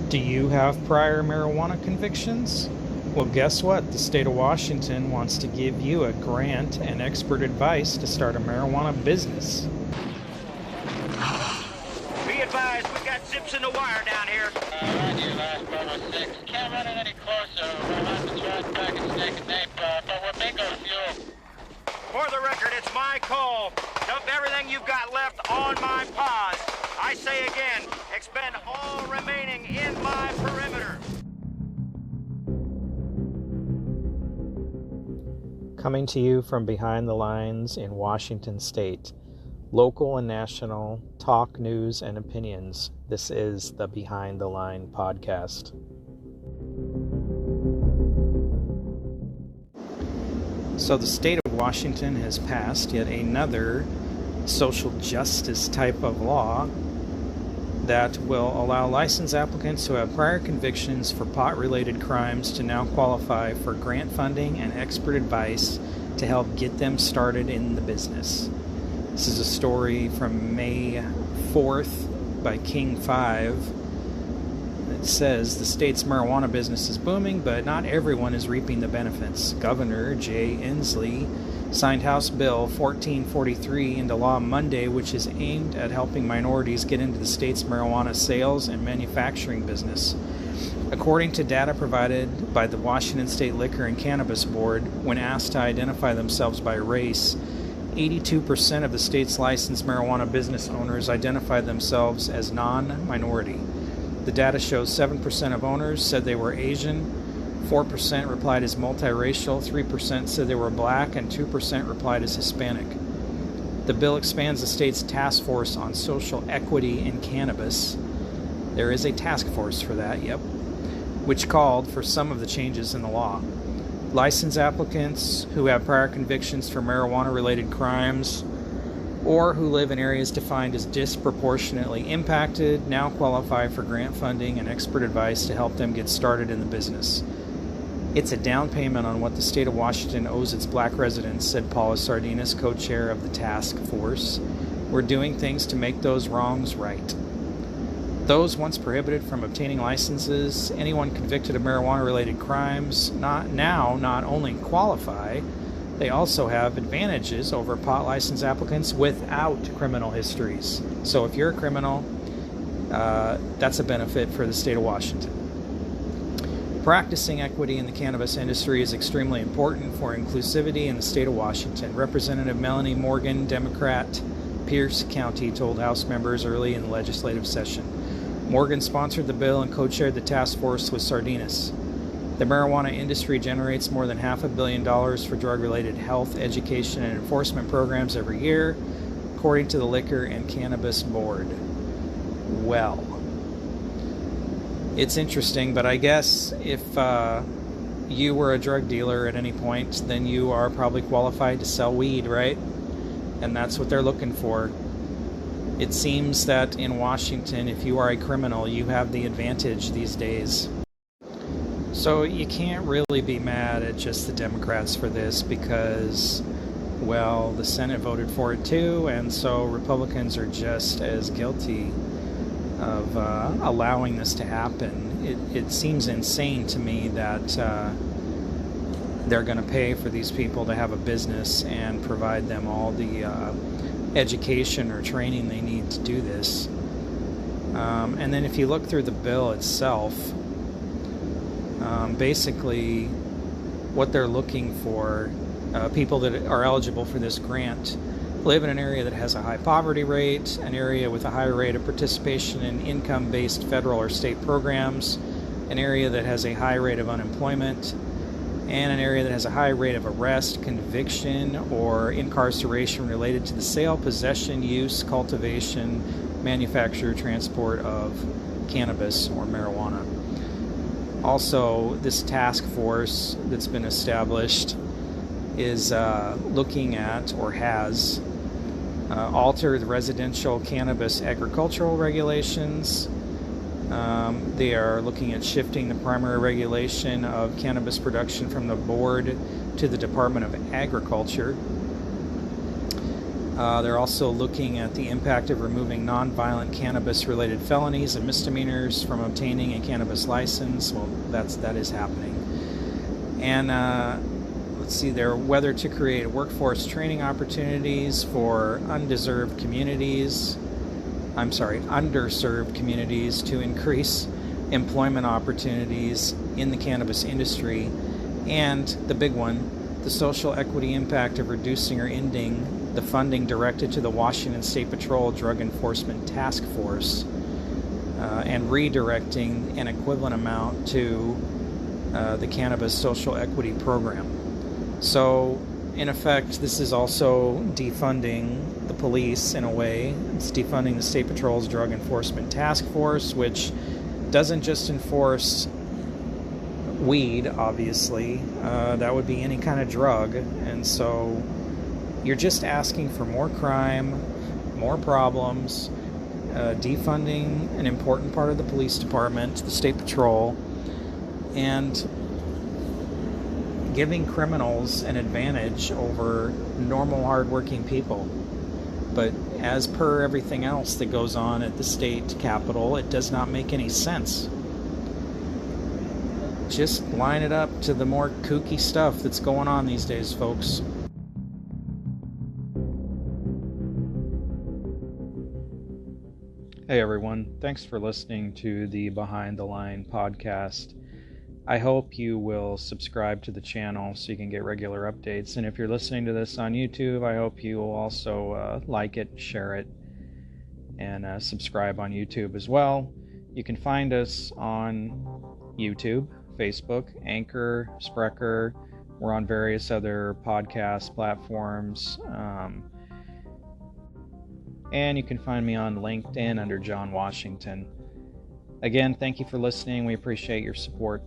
Do you have prior marijuana convictions? Well, guess what? The state of Washington wants to give you a grant and expert advice to start a marijuana business. Be advised, we got zips in the wire down here. Roger, last Bravo 6. Can't run it any closer. We'll have to try back and snake and nape, but we're bingo fuel. For the record, it's my call. Dump everything you've got left on my pause. I say again, expend all remaining in my perimeter. Coming to you from behind the lines in Washington State, local and national talk, news, and opinions. This is the Behind the Line podcast. So the state of Washington has passed yet another social justice type of law that will allow license applicants who have prior convictions for pot-related crimes to now qualify for grant funding and expert advice to help get them started in the business. This is a story from May 4th by King 5. It says the state's marijuana business is booming, but not everyone is reaping the benefits. Governor Jay Inslee signed House Bill 1443 into law Monday, which is aimed at helping minorities get into the state's marijuana sales and manufacturing business. According to data provided by the Washington State Liquor and Cannabis Board, when asked to identify themselves by race, 82% of the state's licensed marijuana business owners identify themselves as non-minority. The data shows 7% of owners said they were Asian, 4% replied as multiracial, 3% said they were black, and 2% replied as Hispanic. The bill expands the state's task force on social equity in cannabis. There is a task force for that, which called for some of the changes in the law. License applicants who have prior convictions for marijuana-related crimes or who live in areas defined as disproportionately impacted now qualify for grant funding and expert advice to help them get started in the business. It's a down payment on what the state of Washington owes its black residents, said Paula Sardinas, co-chair of the task force. We're doing things to make those wrongs right. Those once prohibited from obtaining licenses, anyone convicted of marijuana-related crimes, not only qualify, they also have advantages over pot license applicants without criminal histories. So if you're a criminal, that's a benefit for the state of Washington. Practicing equity in the cannabis industry is extremely important for inclusivity in the state of Washington. Representative Melanie Morgan, Democrat, Pierce County, told House members early in the legislative session. Morgan sponsored the bill and co-chaired the task force with Sardinas. The marijuana industry generates more than $500 million for drug-related health, education, and enforcement programs every year, according to the Liquor and Cannabis Board. Well, it's interesting, but I guess if you were a drug dealer at any point, then you are probably qualified to sell weed, right? And that's what they're looking for. It seems that in Washington, if you are a criminal, you have the advantage these days. So you can't really be mad at just the Democrats for this because, well, the Senate voted for it too, and so Republicans are just as guilty of allowing this to happen. It seems insane to me that they're going to pay for these people to have a business and provide them all the education or training they need to do this. And then if you look through the bill itself, basically what they're looking for, people that are eligible for this grant live in an area that has a high poverty rate, an area with a high rate of participation in income-based federal or state programs, an area that has a high rate of unemployment, and an area that has a high rate of arrest, conviction, or incarceration related to the sale, possession, use, cultivation, manufacture, transport of cannabis or marijuana. Also, this task force that's been established is looking at, or has, altered residential cannabis agricultural regulations. They are looking at shifting the primary regulation of cannabis production from the board to the Department of Agriculture. They're also looking at the impact of removing nonviolent cannabis-related felonies and misdemeanors from obtaining a cannabis license. Well, that is happening. And let's see there, whether to create workforce training opportunities for underserved communities to increase employment opportunities in the cannabis industry, and the big one, the social equity impact of reducing or ending the funding directed to the Washington State Patrol Drug Enforcement Task Force and redirecting an equivalent amount to the Cannabis Social Equity Program. So, in effect, this is also defunding the police in a way. It's defunding the State Patrol's Drug Enforcement Task Force, which doesn't just enforce weed, obviously. That would be any kind of drug. And so you're just asking for more crime, more problems, defunding an important part of the police department, the State Patrol, and giving criminals an advantage over normal, hardworking people. But as per everything else that goes on at the state capitol, it does not make any sense. Just line it up to the more kooky stuff that's going on these days, folks. Hey everyone, thanks for listening to the Behind the Line podcast. I hope you will subscribe to the channel so you can get regular updates. And if you're listening to this on YouTube, I hope you will also like it, share it, and subscribe on YouTube as well. You can find us on YouTube, Facebook, Anchor, Spreaker. We're on various other podcast platforms. And you can find me on LinkedIn under John Washington. Again, thank you for listening. We appreciate your support.